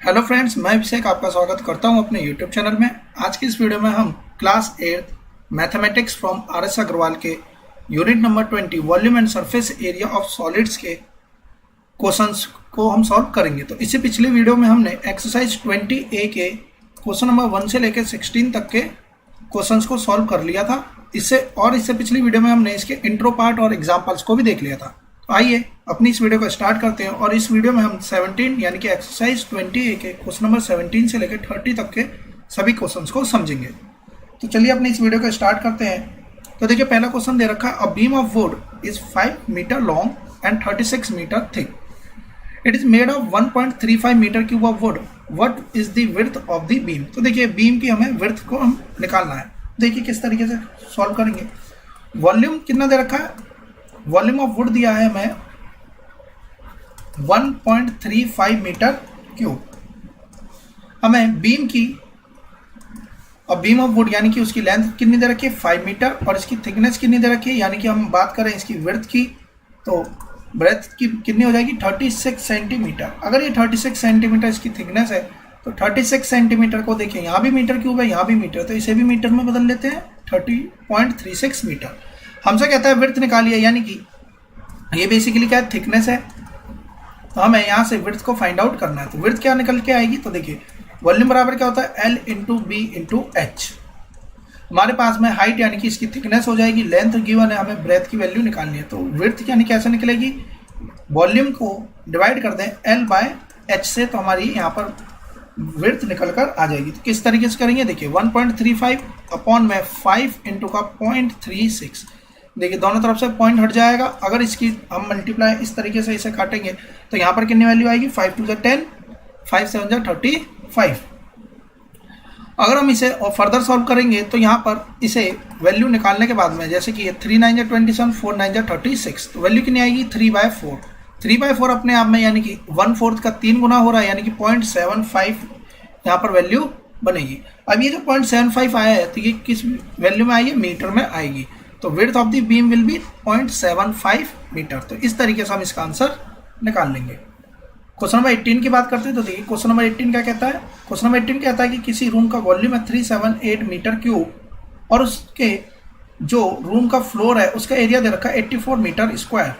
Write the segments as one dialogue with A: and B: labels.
A: Hello friends, मैं अभिषेक आपका स्वागत करता हूं अपने यूट्यूब चैनल में। आज की इस वीडियो में हम class 8 mathematics from R S. Agarwal के unit number 20 volume and surface area of solids के क्वेश्चंस को हम सॉल्व करेंगे। तो इससे पिछले वीडियो में हमने एक्सरसाइज 20A के क्वेश्चन नंबर 1 से लेकर 16 तक के क्वेश्चंस को सॉल्व कर लिया था। इससे पिछली वीडियो में हमने इसके इंट्रो पार्ट और एग्जाम्पल्स को भी देख लिया था। तो आइए अपनी इस वीडियो को स्टार्ट करते हैं और इस वीडियो में हम 17 यानी कि एक्सरसाइज 20A के क्वेश्चन नंबर 17 से लेकर 30 तक के सभी क्वेश्चंस को समझेंगे। तो चलिए अपनी इस वीडियो को स्टार्ट करते हैं। तो देखिए, पहला क्वेश्चन दे रखा है, a beam of wood is 5 metre long and 36 metre thick. It is made of 1.35 metre cube of wood. What is the width of the beam. तो देखिए, बीम की हमें विड्थ को हम निकालना है। देखिए किस तरीके से सॉल्व करेंगे। वॉल्यूम कितना दे रखा है, वॉल्यूम ऑफ वुड दिया है हमें 1.35 मीटर क्यूब। हमें बीम की और बीम ऑफ वुड यानी कि उसकी लेंथ कितनी दे रखी है 5 मीटर और इसकी थिकनेस कितनी दे रखी है, यानी कि हम बात करें इसकी विड्थ की तो ब्रेथ की कितनी हो जाएगी 36 सेंटीमीटर। अगर ये 36 सेंटीमीटर इसकी थिकनेस है तो 36 सेंटीमीटर को देखिए, यहाँ भी मीटर क्यूब है, यहाँ भी मीटर, तो इसे भी मीटर में बदल लेते हैं 30.36 मीटर। हमसे कहता है विड्थ निकालिए, यानी कि ये बेसिकली क्या है, थिकनेस है। तो हमें यहाँ से विड्थ को फाइंड आउट करना है। तो विड्थ क्या निकल के आएगी, तो देखिए वॉल्यूम बराबर क्या होता है L into B into H. हमारे पास में हाइट यानी कि इसकी थिकनेस हो जाएगी, लेंथ गिवन है, हमें ब्रेथ की वैल्यू निकालनी है। तो विड्थ यानी कैसे निकलेगी, वॉल्यूम को डिवाइड कर दें L बाय एच से, तो हमारी यहाँ पर विड्थ निकल कर आ जाएगी। तो किस तरीके से करेंगे, देखिए 1.35 अपॉन में 5 इंटू का 0.36। देखिए दोनों तरफ से पॉइंट हट जाएगा। अगर इसकी हम मल्टीप्लाई इस तरीके से इसे काटेंगे तो यहाँ पर कितनी वैल्यू आएगी, 5 2 10, 5 7 35। अगर हम इसे और फर्दर सॉल्व करेंगे तो यहाँ पर इसे वैल्यू निकालने के बाद में, जैसे कि ये 3 9 27, 4 9 36, तो वैल्यू कितनी आएगी 3/4। 3/4 अपने आप में यानी कि 1/4 का 3 गुना हो रहा है, यानी कि 0.75 यहाँ पर वैल्यू बनेगी। अब ये जो 0.75 आया है तो ये किस वैल्यू में आएगी, मीटर में आएगी। तो width of the beam will be 0.75 metre. तो इस तरीके से हम इसका आंसर निकाल लेंगे। क्वेश्चन नंबर 18 की बात करते हैं। तो देखिए क्वेश्चन नंबर 18 क्या कहता है, क्वेश्चन नंबर 18 कहता है कि किसी रूम का वॉल्यूम है 378 मीटर क्यूब और उसके जो रूम का फ्लोर है उसका एरिया दे रखा है 84 मीटर स्क्वायर।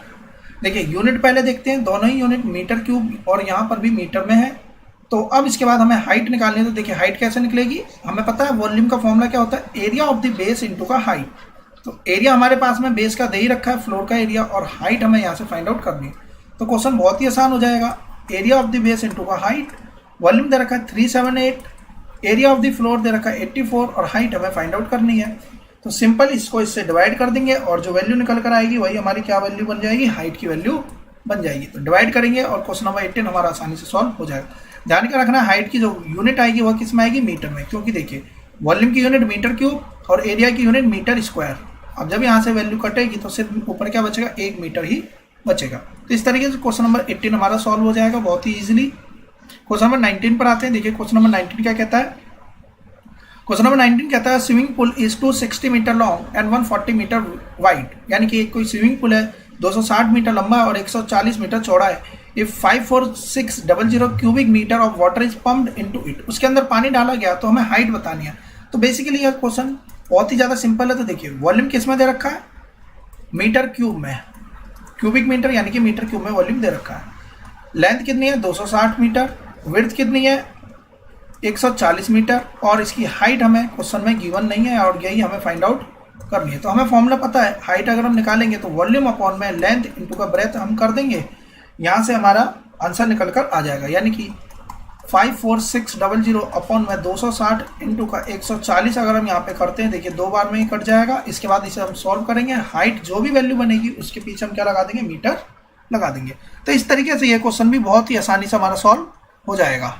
A: देखिए यूनिट पहले देखते हैं, दोनों ही यूनिट मीटर क्यूब और यहाँ पर भी मीटर में है। तो अब इसके बाद हमें हाइट निकालनी है। तो देखिए हाइट कैसे निकलेगी, हमें पता है वॉल्यूम का फॉर्मूला क्या होता है, area of the base into का हाइट। तो एरिया हमारे पास में बेस का दे ही रखा है, फ्लोर का एरिया, और हाइट हमें यहाँ से फाइंड आउट करनी है। तो क्वेश्चन बहुत ही आसान हो जाएगा। Area of the base into का हाइट, वॉल्यूम दे रखा है 378, एरिया ऑफ द फ्लोर दे रखा है 84 और हाइट हमें फाइंड आउट करनी है। तो सिंपल इसको इससे डिवाइड कर देंगे और जो वैल्यू निकल कर आएगी वही हमारी क्या वैल्यू बन जाएगी, हाइट की वैल्यू बन जाएगी। तो डिवाइड करेंगे और क्वेश्चन नंबर 18 हमारा आसानी से सॉल्व हो जाएगा। ध्यान का रखना, हाइट की जो यूनिट आएगी वह किस में आएगी, मीटर में, क्योंकि देखिए वॉल्यूम की यूनिट मीटर क्यूब और एरिया की यूनिट मीटर स्क्वायर। अब जब यहाँ से वैल्यू कटेगी तो सिर्फ ऊपर क्या बचेगा, 1 मीटर ही बचेगा। तो इस तरीके से क्वेश्चन नंबर 18 हमारा सॉल्व हो जाएगा बहुत ही इजीली। क्वेश्चन नंबर 19 पर आते हैं। देखिए क्वेश्चन नंबर 19 क्या कहता है, क्वेश्चन नंबर 19 कहता है swimming pool is 260 metre long and 140 metre wide. यानी कि कोई स्विमिंग पूल है 260 मीटर लंबा और 140 मीटर चौड़ा है। If 54600 cubic metre of water is pumped into it, उसके अंदर पानी डाला गया तो हमें हाइट बतानी है। तो बेसिकली यह क्वेश्चन बहुत ही ज़्यादा सिंपल है। तो देखिए वॉल्यूम किस में दे रखा है, मीटर क्यूब में, क्यूबिक मीटर यानी कि मीटर क्यूब में वॉल्यूम दे रखा है। लेंथ कितनी है 260 मीटर, विड्थ कितनी है 140 मीटर और इसकी हाइट हमें क्वेश्चन में गिवन नहीं है और यही हमें फाइंड आउट करनी है। तो हमें फॉर्मूला पता है, हाइट अगर हम निकालेंगे तो वॉल्यूम अपॉन में लेंथ इंटू का ब्रेथ हम कर देंगे, यहाँ से हमारा आंसर निकल कर आ जाएगा। यानी कि 54600 अपॉन में 260 इंटू का 140 अगर हम यहाँ पे करते हैं, देखिए 2 बार में ही कट जाएगा। इसके बाद इसे हम सॉल्व करेंगे, हाइट जो भी वैल्यू बनेगी उसके पीछे हम क्या लगा देंगे, मीटर लगा देंगे। तो इस तरीके से ये क्वेश्चन भी बहुत ही आसानी से हमारा सॉल्व हो जाएगा।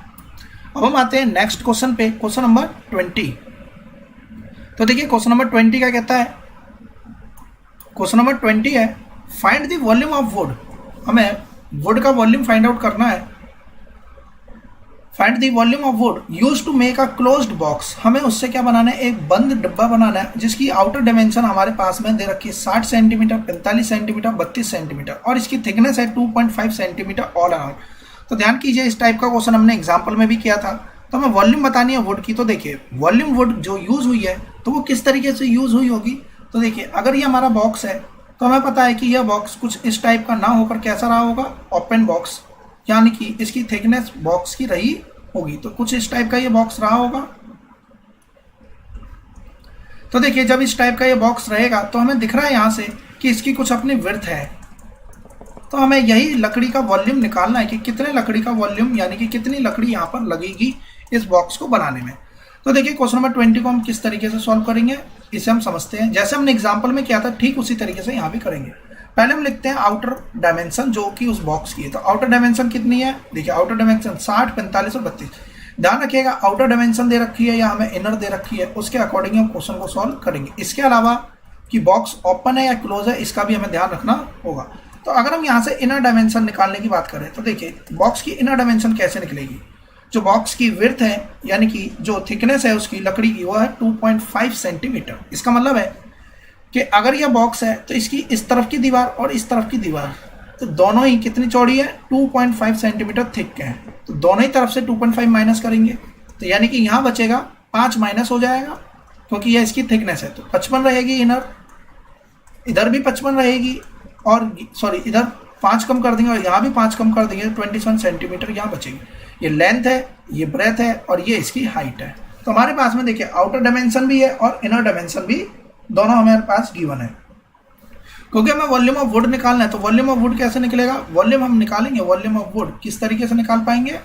A: अब हम आते हैं नेक्स्ट क्वेश्चन पे, क्वेश्चन नंबर 20। तो देखिए क्वेश्चन नंबर 20 क्या कहता है, क्वेश्चन नंबर 20 है find the volume of wood. हमें वुड का वॉल्यूम फाइंड आउट करना है। Find the volume of wood use to make a closed box. हमें उससे क्या बनाना है, एक बंद डब्बा बनाना है जिसकी आउटर डायमेंशन हमारे पास में दे रखी है 60 सेंटीमीटर, 45 सेंटीमीटर, 32 सेंटीमीटर और इसकी थिकनेस है 2.5 सेंटीमीटर ऑल अराउंड। तो ध्यान कीजिए, इस टाइप का क्वेश्चन हमने एग्जाम्पल में भी किया था। तो हमें वॉल्यूम बतानी है वुड की। तो देखिए वॉल्यूम वुड जो यूज़ हुई है तो वो किस तरीके से यूज़ हुई होगी। तो देखिए अगर ये हमारा बॉक्स है तो हमें पता है कि यह बॉक्स कुछ इस टाइप का ना होकर कैसा रहा होगा, ओपन बॉक्स, यानी कि इसकी थिकनेस बॉक्स की रही होगी। तो कुछ इस टाइप का ये बॉक्स रहा होगा। तो देखिए जब इस टाइप का ये बॉक्स रहेगा तो हमें दिख रहा है यहाँ से कि इसकी कुछ अपनी विड्थ है। तो हमें यही लकड़ी का वॉल्यूम निकालना है कि कितने लकड़ी का वॉल्यूम, यानी कि कितनी लकड़ी यहाँ पर लगेगी इस बॉक्स को बनाने में। तो देखिए क्वेश्चन नंबर 20 को हम किस तरीके से सॉल्व करेंगे इसे हम समझते हैं। जैसे हमने एग्जाम्पल में किया था ठीक उसी तरीके से यहाँ भी करेंगे। पहले हम लिखते हैं आउटर डायमेंशन जो कि उस बॉक्स की है। तो आउटर डायमेंशन कितनी है, देखिए आउटर डायमेंशन 60, 45 और 32। ध्यान रखिएगा आउटर डायमेंशन दे रखी है या हमें इनर दे रखी है, उसके अकॉर्डिंग हम क्वेश्चन को सॉल्व करेंगे। इसके अलावा कि बॉक्स ओपन है या क्लोज है इसका भी हमें ध्यान रखना होगा। तो अगर हम यहाँ से इनर डायमेंशन निकालने की बात करें तो देखिए बॉक्स की इनर डायमेंशन कैसे निकलेगी। जो बॉक्स की विड्थ है यानी कि जो थिकनेस है उसकी लकड़ी की वो है 2.5 सेंटीमीटर। इसका मतलब है कि अगर यह बॉक्स है तो इसकी इस तरफ की दीवार और इस तरफ की दीवार तो दोनों ही कितनी चौड़ी है, 2.5 सेंटीमीटर थिक है। तो दोनों ही तरफ से 2.5 माइनस करेंगे तो यानी कि यहाँ बचेगा 5 माइनस हो जाएगा क्योंकि यह इसकी थिकनेस है। तो 55 रहेगी इनर, इधर भी 55 रहेगी और सॉरी इधर 5 कम कर देंगे और यहाँ भी 5 कम कर देंगे, 27 सेंटीमीटर यहाँ बचेगी। ये लेंथ है, ये ब्रेथ है और ये इसकी हाइट है। तो हमारे पास में देखिए आउटर डायमेंशन भी है और इनर डायमेंशन भी, दोनों हमारे पास गिवन है। क्योंकि हमें वॉल्यूम ऑफ वुड निकालना है तो वॉल्यूम ऑफ वुड कैसे निकलेगा, वॉल्यूम हम निकालेंगे वॉल्यूम ऑफ वुड किस तरीके से निकाल पाएंगे,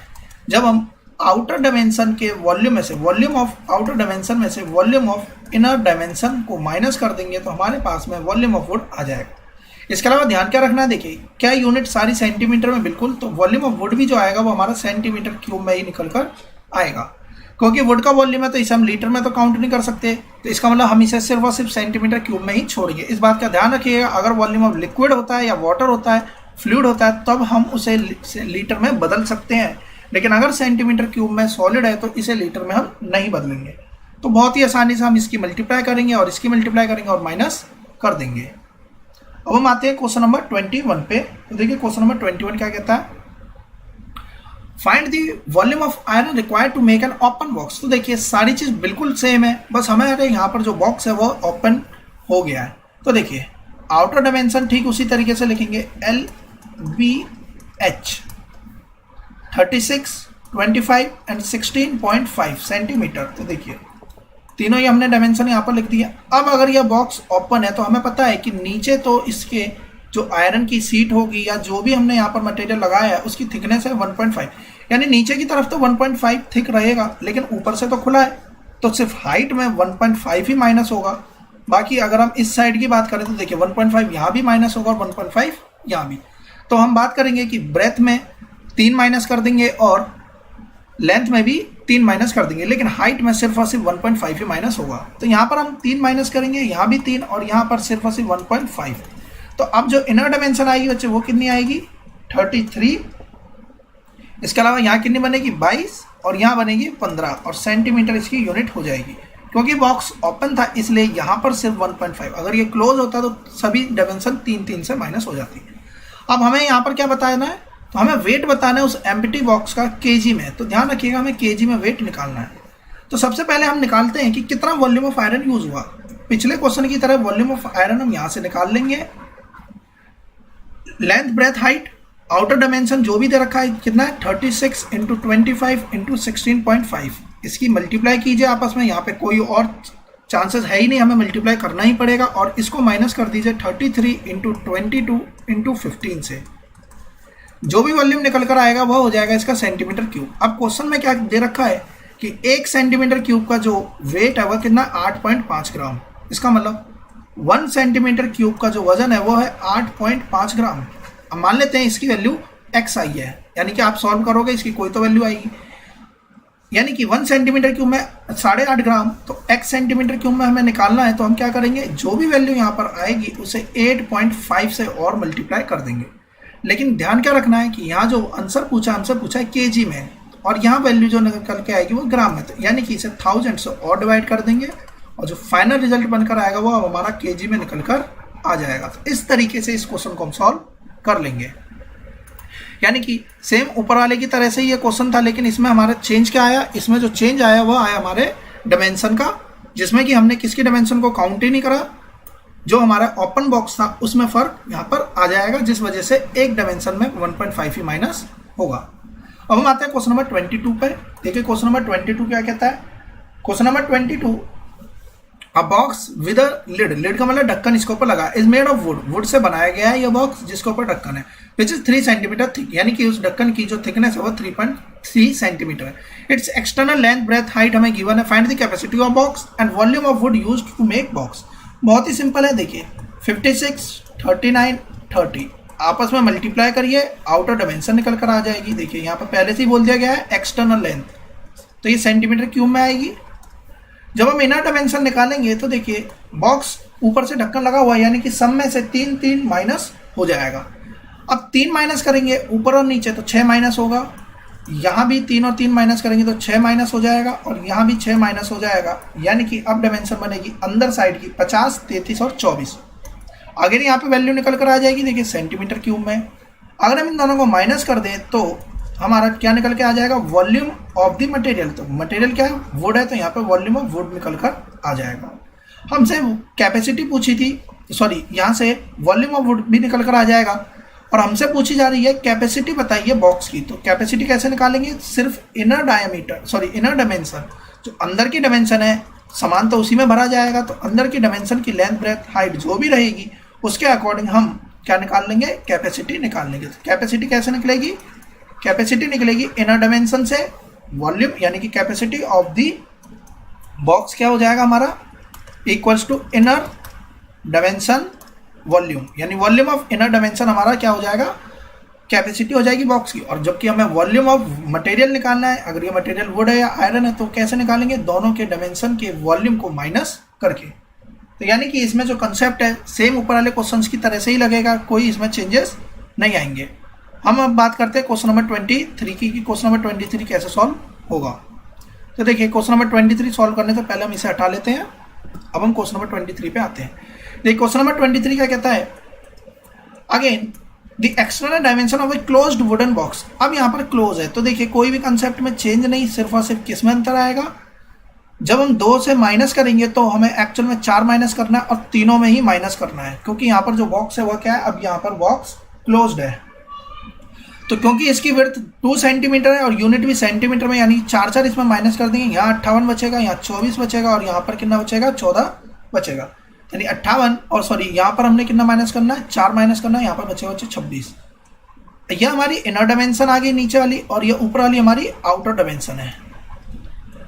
A: जब हम आउटर डायमेंशन के वॉल्यूम में से, वॉल्यूम ऑफ आउटर डायमेंशन में से वॉल्यूम ऑफ इनर डायमेंशन को माइनस कर देंगे तो हमारे पास में वॉल्यूम ऑफ वुड आ जाएगा। इसके अलावा ध्यान क्या रखना है, देखिए क्या यूनिट सारी सेंटीमीटर में, बिल्कुल। तो वॉल्यूम ऑफ वुड भी जो आएगा वो हमारा सेंटीमीटर क्यूब में ही निकल कर आएगा। क्योंकि वुड का वॉल्यूम है तो इसे हम लीटर में तो काउंट नहीं कर सकते, तो इसका मतलब हम इसे सिर्फ और सिर्फ सेंटीमीटर क्यूब में ही छोड़ेंगे। इस बात का ध्यान रखिएगा, अगर वॉल्यूम ऑफ लिक्विड होता है या वाटर होता है, फ्लूइड होता है, तब हम उसे लीटर में बदल सकते हैं। लेकिन अगर सेंटीमीटर क्यूब में सॉलिड है तो इसे लीटर में हम नहीं बदलेंगे। तो बहुत ही आसानी से हम इसकी मल्टीप्लाई करेंगे और इसकी मल्टीप्लाई करेंगे और माइनस कर देंगे। अब हम आते हैं क्वेश्चन नंबर 21 पे। तो देखिए क्वेश्चन नंबर 21 क्या कहता है, find the volume of iron required to make an open box. तो देखिए सारी चीज बिल्कुल सेम है, बस हमारे यहाँ पर जो बॉक्स है वो ओपन हो गया है। तो देखिए आउटर डायमेंशन ठीक उसी तरीके से लिखेंगे, LBH 36, 25 एंड 16.5 सेंटीमीटर। तो देखिए तीनों ही हमने डायमेंशन यहाँ पर लिख दिया। अब अगर यह बॉक्स ओपन है तो हमें पता है कि नीचे तो इसके जो आयरन की सीट होगी या जो भी हमने यहाँ पर मटेरियल लगाया है उसकी थिकनेस है 1.5, यानी नीचे की तरफ तो 1.5 थिक रहेगा, लेकिन ऊपर से तो खुला है तो सिर्फ हाइट में 1.5 ही माइनस होगा। बाकी अगर हम इस साइड की बात करें तो देखिए 1.5 यहाँ भी माइनस होगा और 1.5 यहाँ भी। तो हम बात करेंगे कि ब्रेथ में 3 माइनस कर देंगे और लेंथ में भी 3 माइनस कर देंगे, लेकिन हाइट में सिर्फ और सिर्फ 1.5 ही माइनस होगा। तो यहाँ पर हम 3 माइनस करेंगे, यहाँ भी 3 और यहाँ पर सिर्फ और सिर्फ 1.5। तो अब जो इनर डायमेंशन आएगी बच्चे वो कितनी आएगी, 33। इसके अलावा यहाँ कितनी बनेगी, 22 और यहाँ बनेगी 15 और सेंटीमीटर इसकी यूनिट हो जाएगी। क्योंकि बॉक्स ओपन था इसलिए यहाँ पर सिर्फ 1.5, अगर ये क्लोज होता तो सभी डायमेंशन 3 से माइनस हो जाती। अब हमें यहाँ पर क्या बताना है, तो हमें वेट बताना है उस एम्प्टी बॉक्स का केजी में। तो ध्यान रखिएगा हमें केजी में वेट निकालना है। तो सबसे पहले हम निकालते हैं कि कितना वॉल्यूम ऑफ आयरन यूज हुआ। पिछले क्वेश्चन की तरह वॉल्यूम ऑफ आयरन हम यहाँ से निकाल लेंगे। Length, breadth, height, outer dimension जो भी दे रखा है कितना है, 36 इंटू 25 इंटू 16.5। इसकी मल्टीप्लाई कीजिए आपस में, यहाँ पे कोई और चांसेस है ही नहीं, हमें मल्टीप्लाई करना ही पड़ेगा। और इसको माइनस कर दीजिए 33 इंटू 22 इंटू 15 से। जो भी वॉल्यूम निकल कर आएगा वह हो जाएगा इसका सेंटीमीटर क्यूब। अब क्वेश्चन में क्या दे रखा है कि 1 सेंटीमीटर क्यूब का जो वेट है वह कितना, 8.5 ग्राम। इसका मतलब 1 सेंटीमीटर क्यूब का जो वजन है वो है 8.5 ग्राम। अब मान लेते हैं इसकी वैल्यू x आई है, यानी कि आप सॉल्व करोगे इसकी कोई तो वैल्यू आएगी, यानी कि 1 सेंटीमीटर क्यूब में 8.5 ग्राम। तो x सेंटीमीटर क्यूब में हमें निकालना है, तो हम क्या करेंगे, जो भी वैल्यू यहाँ पर आएगी उसे 8.5 से और मल्टीप्लाई कर देंगे। लेकिन ध्यान क्या रखना है कि यहाँ जो आंसर पूछा हमसे पूछा है केजी में, और यहाँ वैल्यू जो निकल के आएगी वो ग्राम में, तो यानी कि इसे 1000 से और डिवाइड कर देंगे और जो फाइनल रिजल्ट बनकर आएगा वो हमारा केजी में निकल कर आ जाएगा। तो इस तरीके से इस क्वेश्चन को हम सॉल्व कर लेंगे। यानी कि सेम ऊपर वाले की तरह से ये क्वेश्चन था, लेकिन इसमें हमारा चेंज क्या आया, इसमें जो चेंज आया वो आया हमारे डायमेंशन का, जिसमें कि हमने किसकी डायमेंशन को काउंट ही नहीं करा, जो हमारा ओपन बॉक्स था उसमें फर्क यहाँ पर आ जाएगा, जिस वजह से एक डायमेंशन में 1.5 ही माइनस होगा। अब हम आते हैं क्वेश्चन नंबर 22 पर। देखिए क्वेश्चन नंबर 22 क्या कहता है। Question number 22, a box with a lid, lid का मतलब ढक्कन इसके ऊपर लगा, is made of wood, wood से बनाया गया है ये बॉक्स जिसके ऊपर ढक्कन है, विच इज 3 सेंटीमीटर थिक, यानी कि उस ढक्कन की जो थिकनेस है वो 3.3 सेंटीमीटर है। Its external length breadth height हमें गिवन है, find the capacity of box and volume of wood used to make box. बहुत ही सिंपल है, देखिए 56, 39, 30 आपस में मल्टीप्लाई करिए, आउटर डायमेंशन निकल कर आ जाएगी। देखिए यहाँ पर पहले से ही बोल दिया गया है एक्सटर्नल लेंथ, तो ये सेंटीमीटर क्यूब में आएगी। जब हम इनर डायमेंशन निकालेंगे तो देखिए बॉक्स ऊपर से ढक्कन लगा हुआ है, यानी कि सब में से 3 3 माइनस हो जाएगा। अब 3 माइनस करेंगे ऊपर और नीचे तो 6 माइनस होगा, यहाँ भी 3 और 3 माइनस करेंगे तो 6 माइनस हो जाएगा, और यहाँ भी 6 माइनस हो जाएगा, यानी कि अब डायमेंशन बनेगी अंदर साइड की 50, 33 और 24। अगर यहाँ पे वैल्यू निकल कर आ जाएगी, देखिए सेंटीमीटर क्यूब में। अगर हम इन दोनों को माइनस कर दें तो हमारा क्या निकल के आ जाएगा, वॉल्यूम ऑफ द मटेरियल। तो मटेरियल क्या है, वुड है, तो यहाँ पे वॉल्यूम ऑफ वुड निकल कर आ जाएगा। हमसे कैपेसिटी पूछी थी, सॉरी यहाँ से वॉल्यूम ऑफ वुड भी निकल कर आ जाएगा, और हमसे पूछी जा रही है कैपेसिटी बताइए बॉक्स की। तो कैपेसिटी कैसे निकालेंगे, सिर्फ inner diameter, sorry inner dimension, जो अंदर की डायमेंशन है समान तो उसी में भरा जाएगा, तो अंदर की डायमेंशन की लेंथ ब्रेथ हाइट जो भी रहेगी उसके अकॉर्डिंग हम क्या निकाल लेंगे, कैपेसिटी निकाल लेंगे। तो कैपेसिटी कैसे निकलेगी, कैपेसिटी निकलेगी इनर डायमेंशन से वॉल्यूम, यानी कि कैपेसिटी ऑफ द बॉक्स क्या हो जाएगा हमारा, equals to inner dimension volume, यानी वॉल्यूम ऑफ इनर डायमेंशन हमारा क्या हो जाएगा, कैपेसिटी हो जाएगी बॉक्स की। और जबकि हमें वॉल्यूम ऑफ मटेरियल निकालना है, अगर ये मटेरियल वुड है या आयरन है तो कैसे निकालेंगे, दोनों के डायमेंशन के वॉल्यूम को माइनस करके। तो यानी कि इसमें जो कंसेप्ट है सेम ऊपर वाले क्वेश्चंस की तरह से ही लगेगा, कोई इसमें चेंजेस नहीं आएंगे। हम अब बात करते हैं क्वेश्चन नंबर 23 की, क्वेश्चन नंबर 23 कैसे सॉल्व होगा। तो देखिए क्वेश्चन नंबर 23 सॉल्व करने से पहले हम इसे हटा लेते हैं। अब हम क्वेश्चन नंबर 23 पे आते हैं। देखिए क्वेश्चन नंबर 23 क्या कहता है, again the external dimension of a closed wooden box. अब यहाँ पर क्लोज है, तो देखिए कोई भी कंसेप्ट में चेंज नहीं, सिर्फ और सिर्फ किस में अंतर आएगा, जब हम 2 से माइनस करेंगे तो हमें एक्चुअल में 4 माइनस करना है, और तीनों में ही माइनस करना है, क्योंकि यहाँ पर जो बॉक्स है वो क्या है, अब यहाँ पर बॉक्स क्लोज्ड है। तो क्योंकि इसकी विड्थ 2 सेंटीमीटर है और यूनिट भी सेंटीमीटर में, यानी 4 इसमें माइनस कर देंगे, यहाँ 58 बचेगा, यहाँ 24 बचेगा, और यहाँ पर कितना बचेगा, 14 बचेगा। यानी 58, और सॉरी यहाँ पर हमने कितना माइनस करना है, 4 माइनस करना है, यहाँ पर बचेगा 26। ये हमारी इनर डायमेंशन आ गई नीचे वाली, और ये ऊपर वाली हमारी आउटर डायमेंशन है।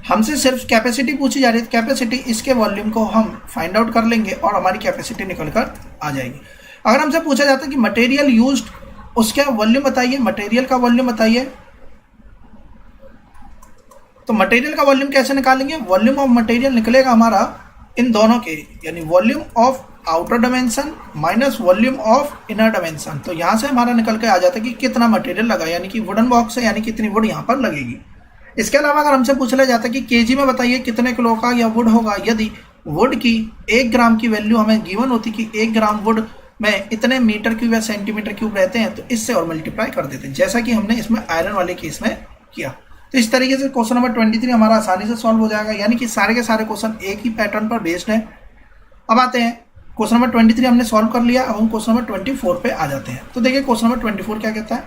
A: हमसे सिर्फ कैपेसिटी पूछी जा रही है, कैपेसिटी इसके वॉल्यूम को हम फाइंड आउट कर लेंगे और हमारी कैपेसिटी निकल कर आ जाएगी। अगर हमसे पूछा जाता है कि मटेरियल यूज्ड, उसका वॉल्यूम बताइए, मटेरियल का वॉल्यूम बताइए, तो मटेरियल का वॉल्यूम कैसे निकालेंगे, वॉल्यूम ऑफ मटेरियल निकलेगा हमारा इन दोनों के, यानी volume of outer dimension minus volume of inner dimension. तो यहाँ से हमारा निकल के आ जाता है कि कितना मटेरियल लगा, यानी कि वुडन बॉक्स है, यानी कितनी वुड यहाँ पर लगेगी। इसके अलावा अगर हमसे पूछ लिया जाता है कि केजी में बताइए कितने किलो का यह वुड होगा, यदि वुड की 1 ग्राम की वैल्यू हमें गिवन होती कि 1 ग्राम वुड में इतने मीटर क्यूब या सेंटीमीटर क्यूब रहते हैं, तो इससे और मल्टीप्लाई कर देते हैं, जैसा कि हमने इसमें आयरन वाले केस में किया। तो इस तरीके से क्वेश्चन नंबर 23 हमारा आसानी से सॉल्व हो जाएगा, यानी कि सारे के सारे क्वेश्चन एक ही पैटर्न पर बेस्ड है। अब आते हैं क्वेश्चन नंबर 23 हमने सॉल्व कर लिया, अब हम क्वेश्चन नंबर 24 पे आ जाते हैं। तो देखिए क्वेश्चन नंबर 24 क्या कहता है,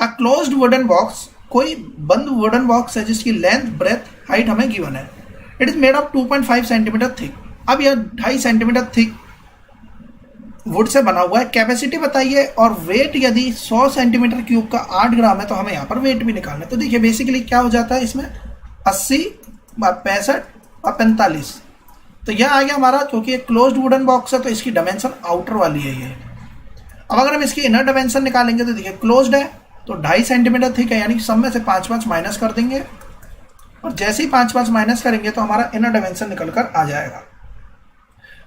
A: अ क्लोज्ड वुडन बॉक्स, कोई बंद वुडन बॉक्स है जिसकी लेंथ ब्रेथ हाइट हमें गिवन है, it is made of 2.5 centimetre thick. अब यह 2.5 सेंटीमीटर थिक वुड से बना हुआ है, कैपेसिटी बताइए, और वेट यदि 100 सेंटीमीटर क्यूब का 8 ग्राम है, तो हमें यहाँ पर वेट भी निकालना है। तो देखिए बेसिकली क्या हो जाता है इसमें 80, 65 और 45। तो यह आ गया हमारा, क्योंकि एक क्लोज्ड वुडन बॉक्स है तो इसकी डायमेंशन आउटर वाली है ये। अब अगर हम इसकी इनर डायमेंशन निकालेंगे तो देखिए क्लोज्ड है तो 2.5 सेंटीमीटर थिक है, यानी कि सब में से 5 माइनस कर देंगे, और जैसे ही 5 माइनस करेंगे तो हमारा इनर डायमेंशन निकल कर आ जाएगा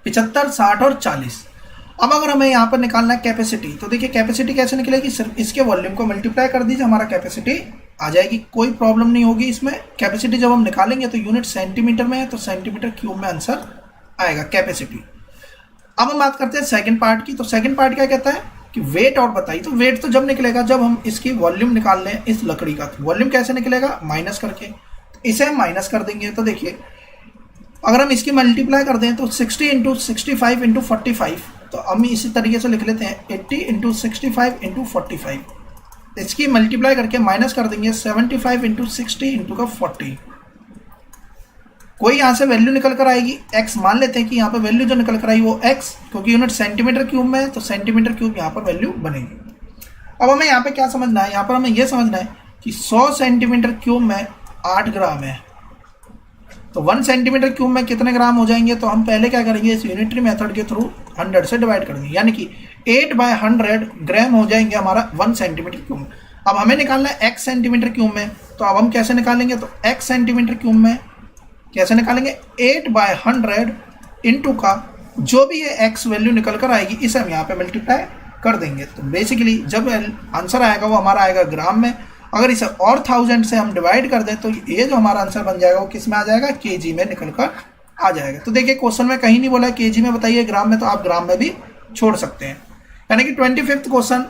A: 75, 60 और 40। अब अगर हमें यहाँ पर निकालना है कैपेसिटी, तो देखिए कैपेसिटी कैसे निकलेगी, सिर्फ इसके वॉल्यूम को मल्टीप्लाई कर दीजिए, हमारा कैपेसिटी आ जाएगी, कोई प्रॉब्लम नहीं होगी इसमें। कैपेसिटी जब हम निकालेंगे तो यूनिट सेंटीमीटर में है, तो सेंटीमीटर क्यूब में आंसर आएगा कैपेसिटी। अब हम बात करते हैं सेकंड पार्ट की। तो सेकंड पार्ट क्या कहता है, कि वेट और बताइए, तो वेट तो जब निकलेगा जब हम इसकी वॉल्यूम निकाल लें इस लकड़ी का। तो वॉल्यूम कैसे निकलेगा, माइनस करके, तो इसे हम माइनस कर देंगे। तो देखिए अगर हम इसकी मल्टीप्लाई कर दें तो 60 इंटू 65 इंटू 45, तो हम इसी तरीके से लिख लेते हैं 80 इंटू 65 इंटू 45, इसकी मल्टीप्लाई करके माइनस कर देंगे 75 इंटू 60 इंटू का 40। कोई यहाँ से वैल्यू निकल कर आएगी x, मान लेते हैं कि यहाँ पर वैल्यू जो निकल कर आई वो x, क्योंकि यूनिट सेंटीमीटर क्यूब में है तो सेंटीमीटर क्यूब यहाँ पर वैल्यू बनेगी। अब हमें यहाँ पे क्या समझना है, यहाँ पर हमें यह समझना है कि 100 सेंटीमीटर क्यूब में 8 ग्राम है, तो 1 सेंटीमीटर क्यूब में कितने ग्राम हो जाएंगे। तो हम पहले क्या करेंगे, इस यूनिटरी मेथड के थ्रू 100 से डिवाइड कर देंगे, यानी कि 8/100 ग्राम हो जाएंगे हमारा 1 सेंटीमीटर क्यूब में। अब हमें निकालना है x सेंटीमीटर क्यूब में, तो अब हम कैसे निकालेंगे, तो x सेंटीमीटर क्यूब में कैसे निकालेंगे, 8/100 इंटू का जो भी ये x वैल्यू निकल कर आएगी इसे हम यहाँ पे मल्टीप्लाई कर देंगे। तो बेसिकली जब आंसर आएगा वो हमारा आएगा ग्राम में। अगर इसे और 1000 से हम डिवाइड कर दें तो ये जो हमारा आंसर बन जाएगा वो किस में आ जाएगा, केजी में निकल कर आ जाएगा। तो देखिए क्वेश्चन में कहीं नहीं बोला केजी में बताइए, ग्राम में, तो आप ग्राम में भी छोड़ सकते हैं। यानी कि 25वां क्वेश्चन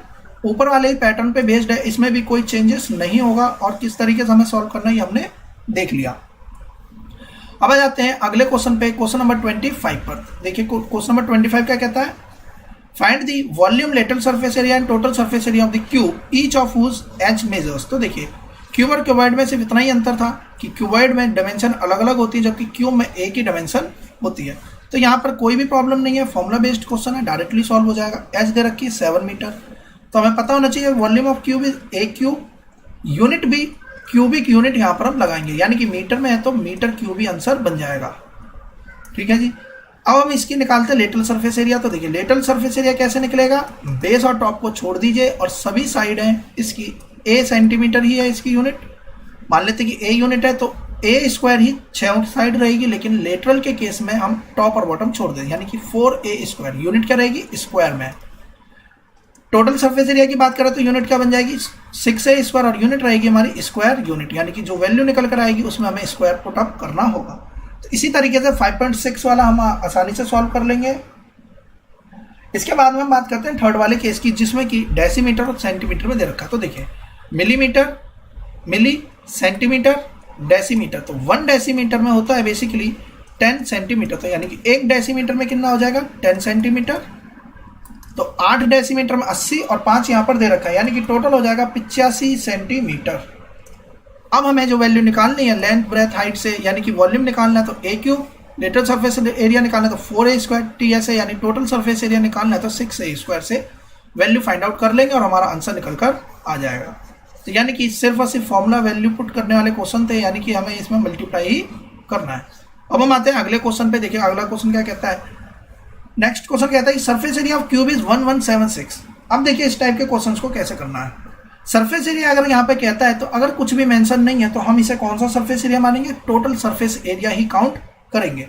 A: ऊपर वाले ही पैटर्न पे बेस्ड है, इसमें भी कोई चेंजेस नहीं होगा और किस तरीके से हमें सॉल्व करना है ये हमने देख लिया। अब आ जाते हैं अगले क्वेश्चन पे, क्वेश्चन नंबर 25 पर। देखिए क्वेश्चन नंबर 25 क्या कहता है, find the volume, lateral surface area and total surface area of the cube each of whose edge measures. तो देखिए क्यूब और क्यूबॉइड में सिर्फ इतना ही अंतर था कि क्यूबॉइड में डायमेंशन अलग अलग होती है जबकि क्यूब में एक ही डायमेंशन होती है। तो यहाँ पर कोई भी प्रॉब्लम नहीं है, फॉर्मुला बेस्ड क्वेश्चन है, डायरेक्टली सॉल्व हो जाएगा। एच दे रखी 7 मीटर, तो हमें पता होना चाहिए volume of cube is a cube, unit भी क्यूबिक यूनिट यहाँ पर हम लगाएंगे, यानी कि मीटर में है तो मीटर क्यूब ही आंसर बन जाएगा। ठीक है जी। अब हम इसकी निकालते हैं लेटरल सरफेस एरिया। तो देखिए लेटरल सरफेस एरिया कैसे निकलेगा, बेस और टॉप को छोड़ दीजिए और सभी साइड हैं इसकी ए सेंटीमीटर ही है इसकी यूनिट, मान लेते हैं कि ए यूनिट है तो ए स्क्वायर ही 6 साइड रहेगी, लेकिन लेटरल के केस में हम टॉप और बॉटम छोड़ दें, यानी कि 4a स्क्वायर, यूनिट क्या रहेगी स्क्वायर में। टोटल सरफेस एरिया की बात करें तो यूनिट क्या बन जाएगी 6a स्क्वायर और यूनिट रहेगी हमारी स्क्वायर यूनिट, यानी कि जो वैल्यू निकल कर आएगी उसमें हमें स्क्वायर पुट अप करना होगा। तो इसी तरीके से 5.6 वाला हम आसानी से सॉल्व कर लेंगे। इसके बाद में हम बात करते हैं थर्ड वाले केस की, जिसमें कि डेसीमीटर और सेंटीमीटर में दे रखा है। तो देखिए मिलीमीटर, मिली, सेंटीमीटर, डेसीमीटर। तो 1 डेसीमीटर में होता है बेसिकली 10 सेंटीमीटर, तो यानी कि 1 डेसीमीटर में कितना हो जाएगा 10 सेंटीमीटर। तो 8 डेसीमीटर में 80 और 5 यहाँ पर दे रखा है, यानी कि टोटल हो जाएगा 85 सेंटीमीटर। अब हमें जो वैल्यू निकालनी है लेंथ ब्रेथ हाइट से, यानी कि वॉल्यूम निकालना है तो ए क्यूब, लेटरल सरफेस एरिया निकालना है तो 4a स्क्वायर TSA, यानी टोटल सरफेस एरिया निकालना है तो 6a स्क्वायर से वैल्यू फाइंड आउट कर लेंगे और हमारा आंसर निकल कर आ जाएगा। तो यानी कि सिर्फ और सिर्फ फॉर्मूला वैल्यू पुट करने वाले क्वेश्चन थे, यानी कि हमें इसमें मल्टीप्लाई ही करना है। अब हम आते हैं अगले क्वेश्चन पे। देखिए अगला क्वेश्चन क्या कहता है, नेक्स्ट क्वेश्चन कहता है surface area of cube is 1176। अब देखिए इस टाइप के क्वेश्चंस को कैसे करना है। सरफेस एरिया अगर यहाँ पे कहता है तो अगर कुछ भी मेंशन नहीं है तो हम इसे कौन सा सरफेस एरिया मानेंगे, टोटल सरफेस एरिया ही काउंट करेंगे।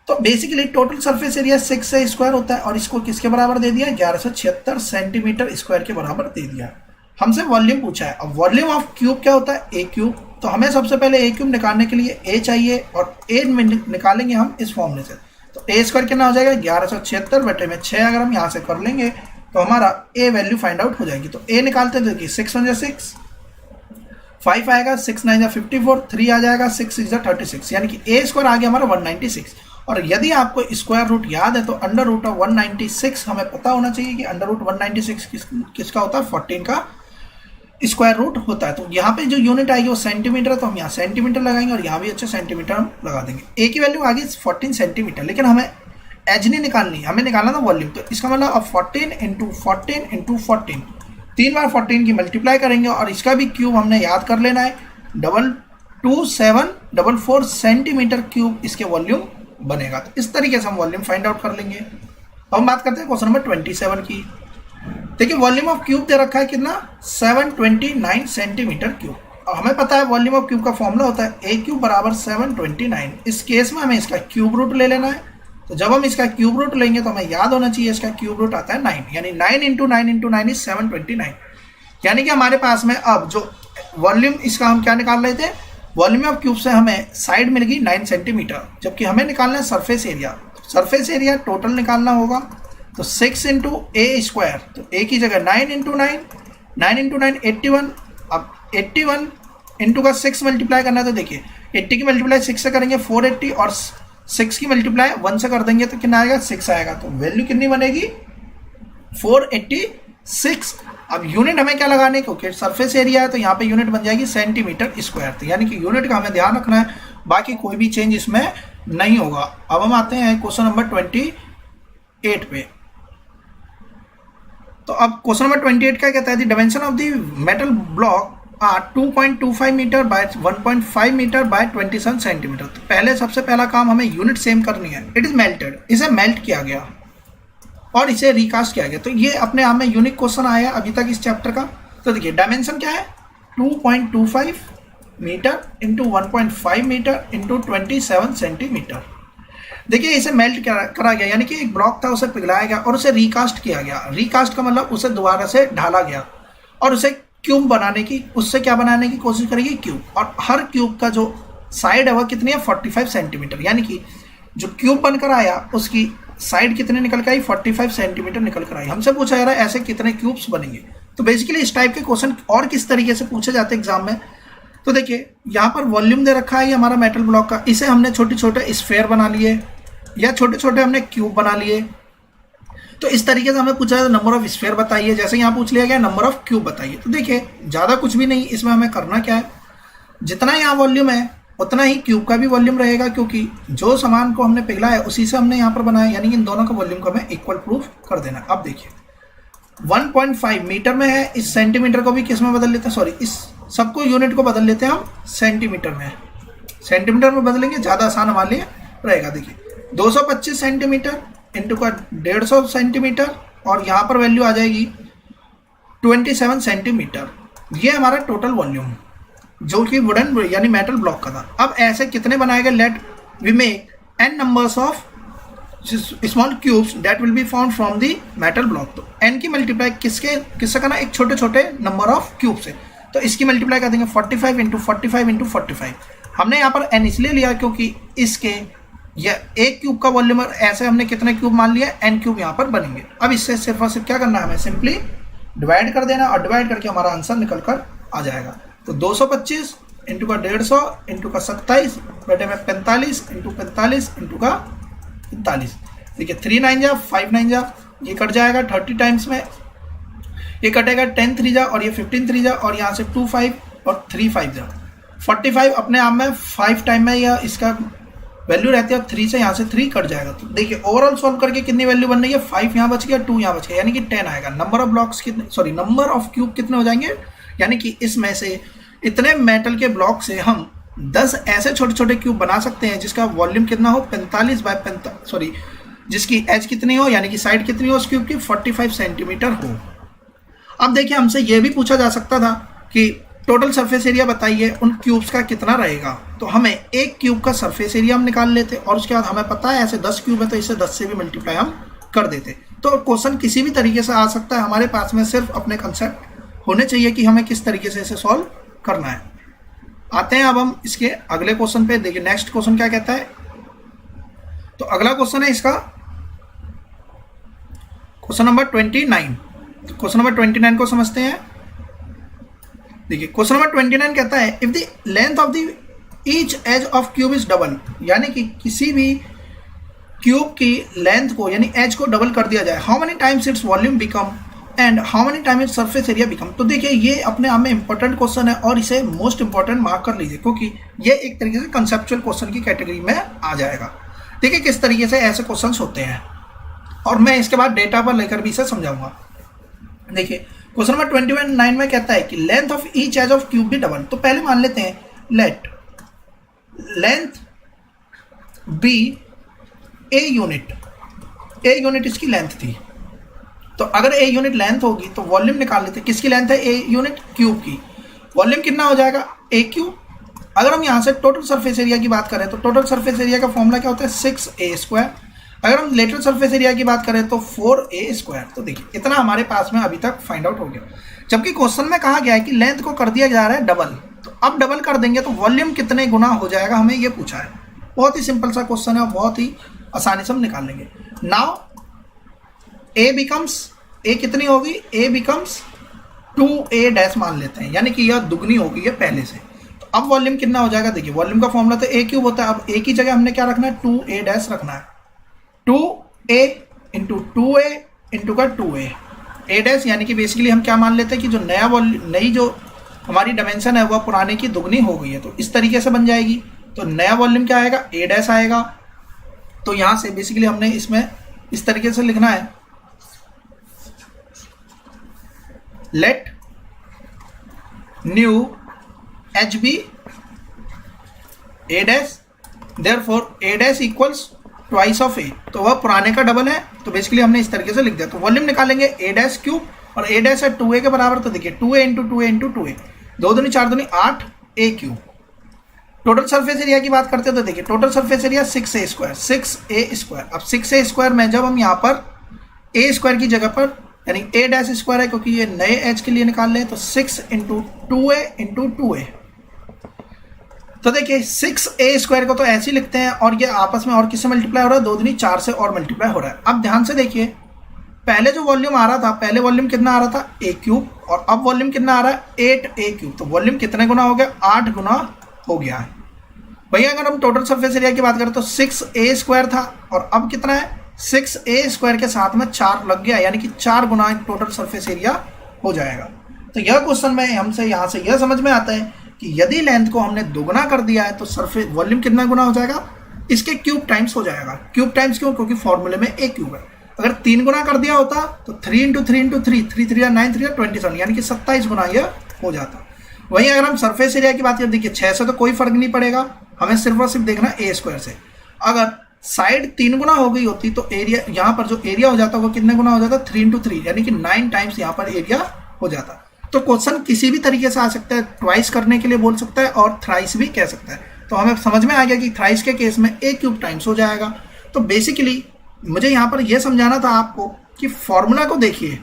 A: तो basically total surface area 6a square होता है और इसको किसके बराबर दे दिया 1176 सेंटीमीटर स्क्वायर के बराबर दे दिया। हमसे वॉल्यूम पूछा है। अब वॉल्यूम ऑफ क्यूब क्या होता है ए क्यूब, तो हमें सबसे पहले ए क्यूब निकालने के लिए ए चाहिए और ए निकालेंगे हम इस फॉर्मूले से। तो ए स्क्वायर कितना हो जाएगा 1176 बटे में 6, अगर हम यहाँ से कर लेंगे तो हमारा ए वैल्यू फाइंड आउट हो जाएगी। तो ए निकालते हैं, देखिए 6 1 6, 5 आएगा, 6 9 54, 3 आ जाएगा, 6 6 36, यानी कि ए स्क्वायर आ गया हमारा 196। और यदि आपको स्क्वायर रूट याद है तो अंडर रूट ऑफ 196 हमें पता होना चाहिए कि अंडर रूट 196 किसका होता है 14 का स्क्वायर रूट होता है। तो यहाँ पे जो यूनिट आएगी वो सेंटीमीटर है, तो हम यहाँ सेंटीमीटर लगाएंगे और यहाँ भी अच्छे सेंटीमीटर हम लगा देंगे। ए की वैल्यू आ गई 14 सेंटीमीटर, लेकिन हमें एज नहीं निकालनी, हमें निकालना था वॉल्यूम। तो इसका मतलब अब 14 इंटू 14 इंटू 14, 3 बार 14 की मल्टीप्लाई करेंगे और इसका भी क्यूब हमने याद कर लेना है, 22744 सेंटीमीटर क्यूब इसके वॉल्यूम बनेगा। तो इस तरीके से हम वॉल्यूम फाइंड आउट कर लेंगे। अब हम बात करते हैं क्वेश्चन नंबर 27 की। देखिए वॉल्यूम ऑफ क्यूब दे रखा है कितना 729 सेंटीमीटर क्यूब। और हमें पता है वॉल्यूम ऑफ क्यूब का फॉर्मूला होता है ए क्यूब बराबर 729। इस केस में हमें इसका क्यूब रूट ले लेना है। तो जब हम इसका क्यूब रूट लेंगे तो हमें याद होना चाहिए इसका क्यूब रूट आता है 9, यानी 9 इंटू 9 इंटू 9 इज 729। यानी कि हमारे पास में अब जो वॉल्यूम इसका हम क्या निकाल रहे थे, वॉल्यूम ऑफ क्यूब से हमें साइड मिल गई 9 सेंटीमीटर, जबकि हमें निकालना है surface area. Surface area total निकालना होगा, तो 6 इंटू ए स्क्वायर, तो ए की जगह 9 इंटू 9, 9 इंटू 9 81। अब 81 इंटू का 6 मल्टीप्लाई करना है, तो देखिए 80 की मल्टीप्लाई 6 से करेंगे 480 और 6 की मल्टीप्लाई 1 से कर देंगे तो कितना आएगा 6 आएगा। तो वैल्यू कितनी बनेगी 486। अब यूनिट हमें क्या लगाने, क्योंकि सरफेस एरिया है तो यहाँ पे यूनिट बन जाएगी सेंटीमीटर स्क्वायर। तो यानी कि यूनिट का हमें ध्यान रखना है, बाकी कोई भी चेंज इसमें नहीं होगा। अब हम आते हैं क्वेश्चन नंबर 28 पे। तो अब क्वेश्चन नंबर 28 क्या कहता है, the dimension of the metal block 2.25 metre by 1.5 metre by 27 centimetre. तो पहले सबसे पहला काम हमें यूनिट सेम करनी है। इट इज मेल्टेड, इसे मेल्ट किया गया और इसे रिकास्ट किया गया। तो ये अपने आप में यूनिक क्वेश्चन आया अभी तक इस चैप्टर का। तो देखिए डायमेंशन क्या है 2.25 metre into 1.5 metre into 27 centimetre. देखिए इसे मेल्ट करा गया, यानी कि एक ब्लॉक था उसे पिघलाया गया और उसे रिकास्ट किया गया। रिकास्ट का मतलब उसे दोबारा से ढाला गया और उसे क्यूब बनाने की, उससे क्या बनाने की कोशिश करेगी क्यूब। और हर क्यूब का जो साइड है वह कितनी है 45 सेंटीमीटर, यानी कि जो क्यूब बनकर आया उसकी साइड कितने निकल के आई 45 सेंटीमीटर निकल कर आई। हमसे पूछा जा रहा है ऐसे कितने क्यूब्स बनेंगे। तो बेसिकली इस टाइप के क्वेश्चन और किस तरीके से पूछे जाते हैं एग्जाम में। तो देखिए यहाँ पर वॉल्यूम दे रखा है ये हमारा मेटल ब्लॉक का, इसे हमने छोटे छोटे स्फेयर बना लिए या छोटे छोटे हमने क्यूब बना लिए। तो इस तरीके से हमें पूछा है नंबर ऑफ स्फेयर बताइए, जैसे यहाँ पूछ लिया गया नंबर ऑफ क्यूब बताइए। तो देखिए ज़्यादा कुछ भी नहीं, इसमें हमें करना क्या है, जितना यहाँ वॉल्यूम है उतना ही क्यूब का भी वॉल्यूम रहेगा, क्योंकि जो सामान को हमने पिघला है उसी से हमने यहाँ पर बनाया, यानी कि इन दोनों का वॉल्यूम को हमें इक्वल प्रूफ कर देना। अब देखिए 1.5 मीटर में है, इस सेंटीमीटर को भी किस में बदल लेते हैं, सॉरी इस सबको यूनिट को बदल लेते हैं हम सेंटीमीटर में। सेंटीमीटर में बदलेंगे ज़्यादा आसान हमारे लिए रहेगा। देखिए 225 सेंटीमीटर इंटू का 150 सेंटीमीटर और यहाँ पर वैल्यू आ जाएगी 27 सेंटीमीटर। ये हमारा टोटल वॉल्यूम जो कि वुडन यानी मेटल ब्लॉक का था। अब ऐसे कितने बनाए गए, let we make n numbers of small cubes that will be found from the metal block. तो n की मल्टीप्लाई किससे करना, एक छोटे छोटे नंबर ऑफ क्यूब से। तो इसकी मल्टीप्लाई कर देंगे 45 इंटू 45 इंटू 45। हमने यहाँ पर n इसलिए लिया क्योंकि इसके या एक क्यूब का वॉल्यूम ऐसे हमने कितने क्यूब मान लिया, n क्यूब यहाँ पर बनेंगे। अब इससे सिर्फ और सिर्फ क्या करना है, हमें सिंपली डिवाइड कर देना और डिवाइड करके हमारा आंसर निकल कर आ जाएगा। तो 225 इंटू का 150 इंटू का 27 बटे में 45 इंटू 45 इंटू का 45। देखिए 3 9 जा 5 9 जा, ये कट जाएगा 30 टाइम्स में, ये कटेगा 10 3 जा और ये 15 3 जा और यहाँ से 2 5 और 3 5 जा 45 अपने आप में 5 टाइम में या इसका वैल्यू रहती है, 3 से यहाँ से 3 कट जाएगा। तो देखिए ओवरऑल सॉल्व करके कितनी वैल्यू बन रही है, 5 यहाँ बच गया 2 यहाँ बच गया, यानी कि 10 आएगा। नंबर ऑफ ब्लॉक्स कितने, सॉरी नंबर ऑफ क्यूब कितने हो जाएंगे, यानी कि इसमें से इतने मेटल के ब्लॉक से हम 10 ऐसे छोटे छोटे क्यूब बना सकते हैं जिसका वॉल्यूम कितना हो 45 बाय 45, सॉरी जिसकी एज कितनी हो यानी कि साइड कितनी हो उस क्यूब की 45 सेंटीमीटर हो। अब देखिए हमसे यह भी पूछा जा सकता था कि टोटल सरफेस एरिया बताइए उन क्यूब्स का कितना रहेगा। तो हमें एक क्यूब का सरफेस एरिया हम निकाल लेते और उसके बाद हमें पता है ऐसे 10 क्यूब है तो इसे 10 से भी मल्टीप्लाई हम कर देते। तो क्वेश्चन किसी भी तरीके से आ सकता है, हमारे पास में सिर्फ अपने कंसेप्ट होने चाहिए कि हमें किस तरीके से इसे सॉल्व करना है। आते हैं अब हम इसके अगले क्वेश्चन पे। देखिए नेक्स्ट क्वेश्चन क्या कहता है। तो अगला क्वेश्चन है इसका क्वेश्चन नंबर 29। तो क्वेश्चन नंबर 29 को समझते हैं। देखिए क्वेश्चन नंबर 29 कहता है if the length of the each edge of cube is double, यानी कि किसी भी क्यूब की लेंथ को यानी एज को डबल कर दिया जाए, how many times its volume become and how many time its surface area become. तो देखिए ये अपने आप में इंपॉर्टेंट क्वेश्चन है और इसे मोस्ट इंपॉर्टेंट मार्क कर लीजिए क्योंकि ये एक तरीके से कंसेप्चुअल क्वेश्चन की कैटेगरी में आ जाएगा। देखिए किस तरीके से ऐसे क्वेश्चंस होते हैं और मैं इसके बाद डेटा पर लेकर भी इसे समझाऊंगा। देखिए क्वेश्चन नंबर 29 में कहता है कि length of each edge of cube भी डबल। तो पहले मान लेते हैं let length be a unit इसकी लेंथ थी। तो अगर ए यूनिट लेंथ होगी तो वॉल्यूम निकाल लेते हैं। किसकी लेंथ है, ए यूनिट क्यूब की। वॉल्यूम कितना हो जाएगा, ए क्यूब। अगर हम यहाँ से टोटल सरफेस एरिया की बात करें तो टोटल सरफेस एरिया का फॉर्मूला क्या होता है 6a स्क्वायर। अगर हम लेटरल सरफेस एरिया की बात करें तो 4a स्क्वायर। तो देखिए इतना हमारे पास में अभी तक फाइंड आउट हो गया, जबकि क्वेश्चन में कहा गया है कि लेंथ को कर दिया जा रहा है डबल। तो अब डबल कर देंगे तो वॉल्यूम कितने गुना हो जाएगा, हमें ये पूछा है। बहुत ही सिंपल सा क्वेश्चन है और बहुत ही आसानी से हम निकाल लेंगे। नाउ ए बिकम्स, ए कितनी होगी, ए बिकम्स 2a डैश मान लेते हैं, यानी कि यह दुगनी होगी है पहले से। तो अब वॉल्यूम कितना हो जाएगा, देखिए वॉल्यूम का फॉर्मूला तो a क्यूब होता है, अब a की जगह हमने क्या रखना है, 2a डैश रखना है। 2a इंटू 2a इंटू का 2a a डैश, यानी कि बेसिकली हम क्या मान लेते हैं कि जो नया नई जो हमारी डायमेंशन है वह पुराने की दुगनी हो गई है, तो इस तरीके से बन जाएगी। तो नया वॉल्यूम क्या आएगा, a डैश आएगा। तो यहाँ से बेसिकली हमने इसमें इस तरीके से लिखना है, let new H B A dash, therefore A dash equals twice of A, तो वह पुराने का डबल है, तो बेसिकली हमने इस तरीके से लिख दिया। तो वॉल्यूम निकालेंगे ए डैश क्यूब, और ए डैश है 2a के बराबर, तो देखिए 2a into 2a into 2a, 2 दूनी 4 दूनी 8 a cube. Total surface area की बात करते हैं तो देखिए total surface area 6a square, 6a square. अब 6a स्क्वायर में जब हम यहाँ पर a स्क्वायर की जगह पर यानी a डैश स्क्वायर है, क्योंकि ये नए h के लिए निकाल रहे हैं, तो 6 इंटू 2a इंटू 2a, तो देखिए 6a स्क्वायर को तो ऐसे ही लिखते हैं, और ये आपस में और किससे मल्टीप्लाई हो रहा है, 2 दूनी 4 से और मल्टीप्लाई हो रहा है। अब ध्यान से देखिए, पहले जो वॉल्यूम आ रहा था, पहले वॉल्यूम कितना आ रहा था, a क्यूब, और अब वॉल्यूम कितना आ रहा है 8a क्यूब, तो वॉल्यूम कितने गुना हो गया, 8 गुना हो गया है। भैया अगर हम टोटल सरफेस एरिया की बात करें तो 6a स्क्वायर था, और अब कितना है, 6a स्क्वायर के साथ में 4 लग गया, यानी कि 4 गुना टोटल सरफेस एरिया हो जाएगा। तो यह क्वेश्चन में हमसे यहाँ से यह समझ में आता है कि यदि लेंथ को हमने दोगुना कर दिया है तो सरफेस वॉल्यूम कितना गुना हो जाएगा, इसके क्यूब टाइम्स हो जाएगा। क्यूब टाइम्स क्यों, क्योंकि फॉर्मूले में a क्यूब है। अगर 3 गुना कर दिया होता तो 3 इंटू 3 इंटू 3, 3 3 9 3 27, यानी कि 27 गुना यह हो जाता। वहीं अगर हम सरफेस एरिया की बात करें, देखिए 6 से तो कोई फर्क नहीं पड़ेगा, हमें सिर्फ और सिर्फ देखना a स्क्वायर से। अगर साइड 3 गुना हो गई होती तो एरिया, यहाँ पर जो एरिया हो जाता वो कितने गुना हो जाता, 3 इंटू 3, यानी कि 9 टाइम्स यहाँ पर एरिया हो जाता। तो क्वेश्चन किसी भी तरीके से आ सकता है, ट्वाइस करने के लिए बोल सकता है और थ्राइस भी कह सकता है। तो हमें समझ में आ गया कि थ्राइस के केस में a क्यूब टाइम्स हो जाएगा। तो बेसिकली मुझे यहाँ पर यह समझाना था आपको कि फॉर्मूला को देखिए,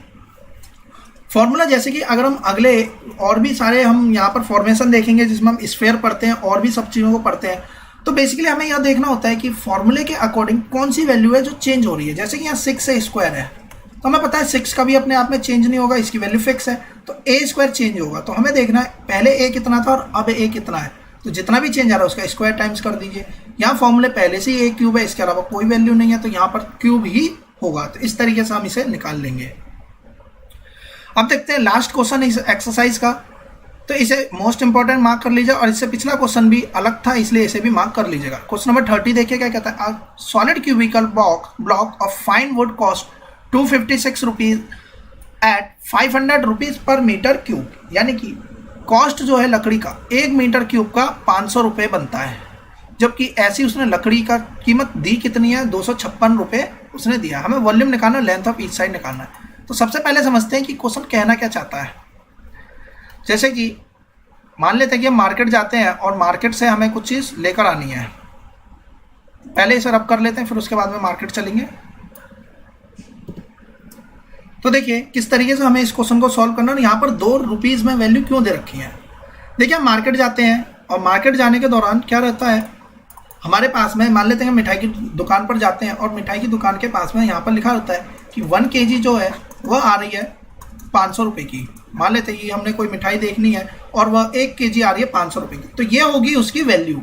A: फॉर्मूला जैसे कि अगर हम अगले और भी सारे हम यहाँ पर फॉर्मेशन देखेंगे जिसमें हम स्फेयर पढ़ते हैं और भी सब चीज़ों को पढ़ते हैं, तो बेसिकली हमें यह देखना होता है कि फॉर्मूले के अकॉर्डिंग कौन सी वैल्यू है जो चेंज हो रही है। जैसे कि यहाँ 6a स्क्वायर है, तो हमें पता है 6 का भी अपने आप में चेंज नहीं होगा, इसकी वैल्यू फिक्स है, तो a स्क्वायर चेंज होगा। तो हमें देखना है पहले a कितना था और अब a कितना है, तो जितना भी चेंज आ रहा है उसका स्क्वायर टाइम्स कर दीजिए। यहाँ फॉर्मूले पहले से ही a क्यूब है, इसके अलावा कोई वैल्यू नहीं है, तो यहाँ पर क्यूब ही होगा। तो इस तरीके से हम इसे निकाल लेंगे। अब देखते हैं लास्ट क्वेश्चन इस एक्सरसाइज का, तो इसे मोस्ट इंपॉर्टेंट मार्क कर लीजिए, और इससे पिछला क्वेश्चन भी अलग था इसलिए इसे भी मार्क कर लीजिएगा। क्वेश्चन नंबर 30 देखिए क्या कहता है, solid cubical block of fine wood cost 256 rupees at 500 rupees per metre cube, यानी कि कॉस्ट जो है लकड़ी का 1 मीटर क्यूब का 500 रुपये बनता है, जबकि ऐसी उसने लकड़ी का कीमत दी कितनी है, 256 रुपये उसने दिया। हमें वॉल्यूम निकालना, लेंथ ऑफ ईच साइड निकालना है। तो सबसे पहले समझते हैं कि क्वेश्चन कहना क्या चाहता है। जैसे कि मान लेते हैं कि हम मार्केट जाते हैं और मार्केट से हमें कुछ चीज़ लेकर आनी है, पहले इसे रब कर लेते हैं, फिर उसके बाद में मार्केट चलेंगे। तो देखिए किस तरीके से हमें इस क्वेश्चन को सॉल्व करना है। यहाँ पर 2 रुपीज़ में वैल्यू क्यों दे रखी है। देखिए हम मार्केट जाते हैं और मार्केट जाने के दौरान क्या रहता है, हमारे पास में मान लेते हैं मिठाई की दुकान पर जाते हैं, और मिठाई की दुकान के पास में यहाँ पर लिखा होता है कि 1 kg जो है वह आ रही है 500 रुपये की। मान लेते हैं कि हमने कोई मिठाई देखनी है और वह 1 kg आ रही है 500 रुपये की, तो ये होगी उसकी वैल्यू।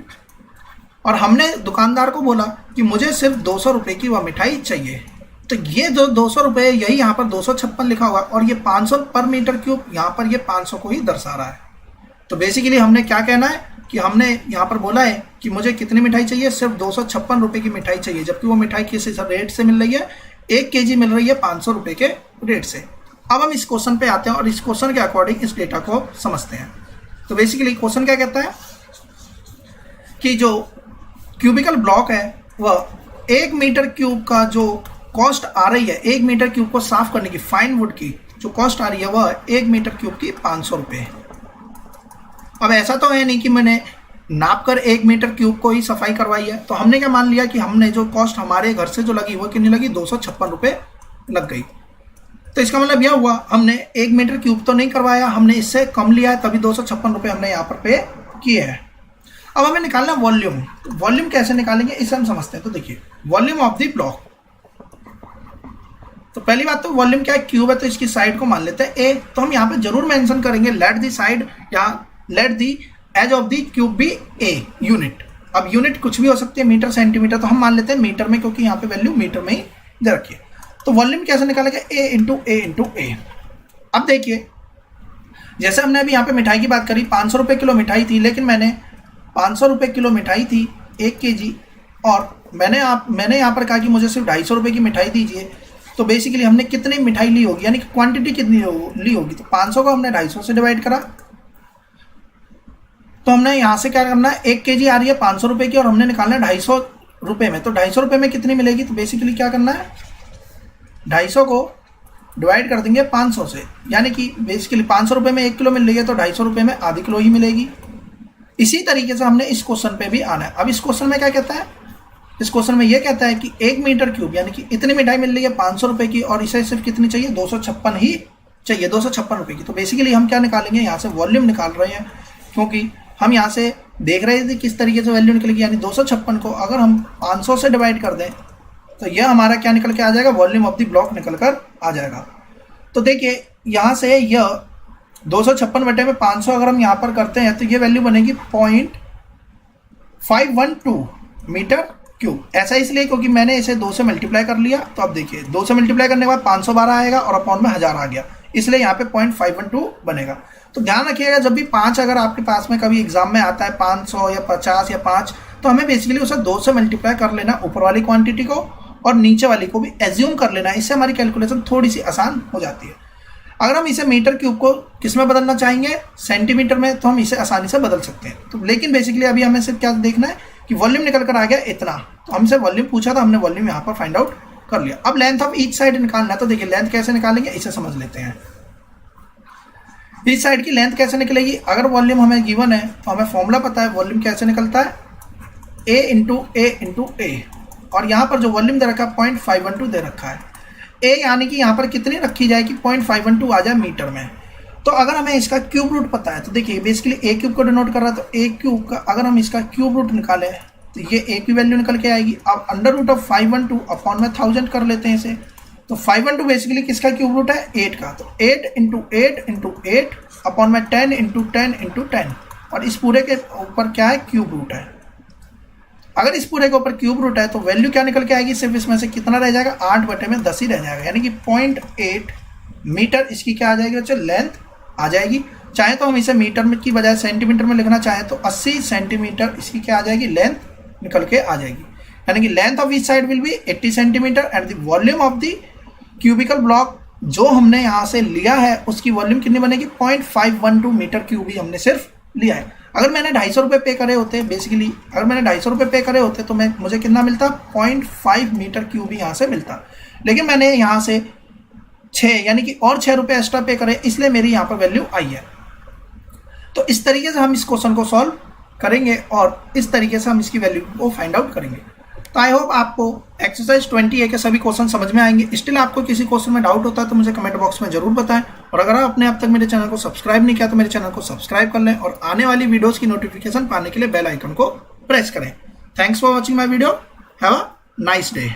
A: और हमने दुकानदार को बोला कि मुझे सिर्फ 200 रुपये की वह मिठाई चाहिए, तो ये जो 200 रुपये यही यहाँ पर 256 लिखा हुआ, और ये 500 पर मीटर क्यूब यहाँ पर ये 500 को ही दर्शा रहा है। तो बेसिकली हमने क्या कहना है कि हमने यहाँ पर बोला है कि मुझे कितनी मिठाई चाहिए, सिर्फ 256 रुपये की मिठाई चाहिए, जबकि वो मिठाई किस रेट से मिल रही है, 1 kg मिल रही है 500 रुपये के रेट से। अब हम इस क्वेश्चन पे आते हैं और इस क्वेश्चन के अकॉर्डिंग इस डेटा को समझते हैं। तो बेसिकली क्वेश्चन क्या कहता है कि जो क्यूबिकल ब्लॉक है वह 1 मीटर क्यूब का जो कॉस्ट आ रही है, 1 मीटर क्यूब को साफ करने की फाइन वुड की जो कॉस्ट आ रही है वह 1 मीटर क्यूब की 500 रुपये। अब ऐसा तो है नहीं कि मैंने नाप कर 1 मीटर क्यूब को ही सफाई करवाई है, तो हमने क्या मान लिया कि हमने जो कॉस्ट हमारे घर से जो लगी वो कितनी लगी, 256 रुपये लग गई। तो इसका मतलब यह हुआ हमने 1 मीटर क्यूब तो नहीं करवाया, हमने इससे कम लिया है, तभी 256 रुपये हमने यहाँ पर पे किए हैं। अब हमें निकालना वॉल्यूम। तो वॉल्यूम कैसे निकालेंगे इसे हम समझते हैं। तो देखिए वॉल्यूम ऑफ द ब्लॉक, तो पहली बात तो वॉल्यूम क्या है, क्यूब है तो इसकी साइड को मान लेते हैं ए। तो हम यहाँ पे जरूर मेंशन करेंगे लेट दी साइड या let the edge of the cube be a unit. अब यूनिट कुछ भी हो सकती है, मीटर सेंटीमीटर, तो हम मान लेते हैं मीटर में, क्योंकि यहाँ पे वैल्यू मीटर में ही दे रखी है। तो वॉल्यूम कैसे निकालेगा, ए इंटू ए। अब देखिए जैसे हमने अभी यहाँ पे मिठाई की बात करी, 500 रुपये किलो मिठाई थी, लेकिन मैंने 500 रुपये किलो मिठाई थी 1 kg, और मैंने यहाँ पर कहा कि मुझे सिर्फ 250 रुपये की मिठाई दीजिए। तो बेसिकली हमने कितनी मिठाई ली होगी, यानी कि क्वांटिटी कितनी ली होगी। तो 500 को हमने 250 से डिवाइड करा, तो हमने यहाँ से क्या करना है, 1 kg आ रही है 500 रुपये की, और हमने निकालना है 250 रुपये में। तो 250 रुपये में कितनी मिलेगी, तो बेसिकली क्या करना है, 250 को डिवाइड कर देंगे 500 से, यानी कि बेसिकली 500 रुपये में 1 किलो मिल रही है, तो 250 रुपये में आधी किलो ही मिलेगी। इसी तरीके से हमने इस क्वेश्चन पे भी आना है। अब इस क्वेश्चन में क्या कहता है, इस क्वेश्चन में ये कहता है कि 1 मीटर क्यूब यानी कि इतनी मिठाई मिल रही है 500 रुपये की, और इसे सिर्फ कितनी चाहिए, 256 ही चाहिए, 256 रुपये की। तो बेसिकली हम क्या निकालेंगे, यहाँ से वॉल्यूम निकाल रहे हैं, क्योंकि हम यहाँ से देख रहे थे किस तरीके से वैल्यू निकलेगी, यानी 256 को अगर हम 500 से डिवाइड कर दें तो यह हमारा क्या निकल के आ जाएगा, वॉल्यूम ऑफ द ब्लॉक निकल कर आ जाएगा। तो देखिए यहाँ से यह 256 बटे में 500 अगर हम यहाँ पर करते हैं तो ये वैल्यू बनेगी 0.512 मीटर क्यूब। ऐसा इसलिए क्योंकि मैंने इसे 2 से मल्टीप्लाई कर लिया। तो अब देखिए 2 से मल्टीप्लाई करने के बाद 512 आएगा और अपॉन में 1000 आ गया, इसलिए यहाँ पे 0.512 बनेगा। तो ध्यान रखिएगा जब भी 5 अगर आपके पास में कभी एग्जाम में आता है 500 या 50 या 5, तो हमें बेसिकली उसे 2 से मल्टीप्लाई कर लेना ऊपर वाली क्वांटिटी को, और नीचे वाली को भी एज्यूम कर लेना। इससे हमारी कैलकुलेशन थोड़ी सी आसान हो जाती है। अगर हम इसे मीटर क्यूब को किस में बदलना चाहेंगे, सेंटीमीटर में, तो हम इसे आसानी से बदल सकते हैं। तो लेकिन बेसिकली अभी हमें सिर्फ क्या देखना है कि वॉल्यूम निकल कर आ गया इतना। तो हमसे वॉल्यूम पूछा था, हमने वॉल्यूम यहाँ पर फाइंड आउट कर लिया। अब लेंथ ऑफ ईच साइड निकालना है। तो देखिए लेंथ कैसे निकालेंगे, इसे समझ लेते हैं। ईच साइड की लेंथ कैसे निकलेगी, अगर वॉल्यूम हमें गिवन है तो हमें फॉर्मूला पता है, वॉल्यूम कैसे निकलता है, ए इंटू ए, और यहाँ पर जो वॉल्यूम दे रखा है 0.512 दे रखा है। ए यानी कि यहाँ पर कितनी रखी जाए कि 0.512 आ जाए मीटर में। तो अगर हमें इसका क्यूब रूट पता है, तो देखिए बेसिकली ए क्यूब को डिनोट कर रहा है, तो ए क्यूब का अगर हम इसका क्यूब रूट निकालें तो ये ए की वैल्यू निकल के आएगी। अब अंडर रूट ऑफ 512 अपॉन में 1000 कर लेते हैं इसे। तो 512 बेसिकली किसका क्यूब रूट है, 8 का। तो 8 इंटू 8 अपॉन में 10 इंटू 10, और इस पूरे के ऊपर क्या है, क्यूब रूट है। अगर इस पूरे के ऊपर क्यूब रूट है तो वैल्यू क्या निकल के आएगी, सिर्फ इसमें से कितना रह जाएगा, 8 बटे में 10 ही रह जाएगा, यानी कि 0.8 मीटर इसकी क्या आ जाएगी बच्चे, लेंथ आ जाएगी। चाहे तो हम इसे मीटर में की बजाय सेंटीमीटर में लिखना चाहे तो 80 सेंटीमीटर इसकी क्या आ जाएगी, लेंथ निकल के आ जाएगी। यानी कि length of each side will be 80 centimetre and the volume of the cubical block जो हमने यहाँ से लिया है उसकी वॉल्यूम कितनी बनेगी, 0.512 मीटर क्यूब ही हमने सिर्फ लिया है। अगर मैंने 250 रुपये पे करे होते, बेसिकली अगर मैंने 250 रुपये पे करे होते तो मुझे कितना मिलता, 0.5 मीटर क्यूब ही यहाँ से मिलता। लेकिन मैंने यहाँ से 6 यानी कि और 6 रुपये एक्स्ट्रा पे करे, इसलिए मेरी यहाँ पर वैल्यू आई है। तो इस तरीके से हम इस क्वेश्चन को सॉल्व करेंगे और इस तरीके से हम इसकी वैल्यू को फाइंड आउट करेंगे। तो आई होप आपको एक्सरसाइज 20A के सभी क्वेश्चन समझ में आएंगे। स्टिल आपको किसी क्वेश्चन में डाउट होता है तो मुझे कमेंट बॉक्स में जरूर बताएं, और अगर आपने अब तक मेरे चैनल को सब्सक्राइब नहीं किया तो मेरे चैनल को सब्सक्राइब कर लें और आने वाली वीडियोस की नोटिफिकेशन पाने के लिए बेल आइकन को प्रेस करें। Thanks for watching my video, have a nice day.